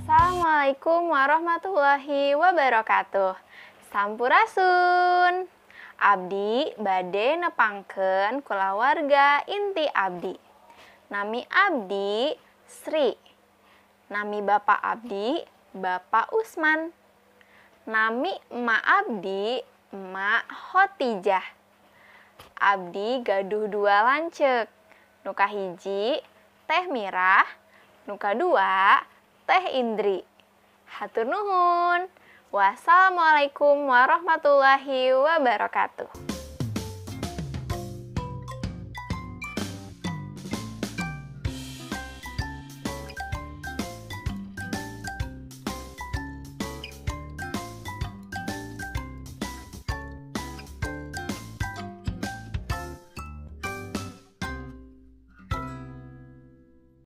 Assalamualaikum warahmatullahi wabarakatuh. Sampurasun. Abdi bade nepangkeun kulawarga inti abdi. Nami abdi Sri. Nami bapak abdi Bapak Usman. Nami emak abdi Emak Hotijah. Abdi gaduh 2 lanceuk. Nu kahiji Teh Mirah, nu kadua Teh Indri. Hatur nuhun. Wassalamualaikum warahmatullahi wabarakatuh.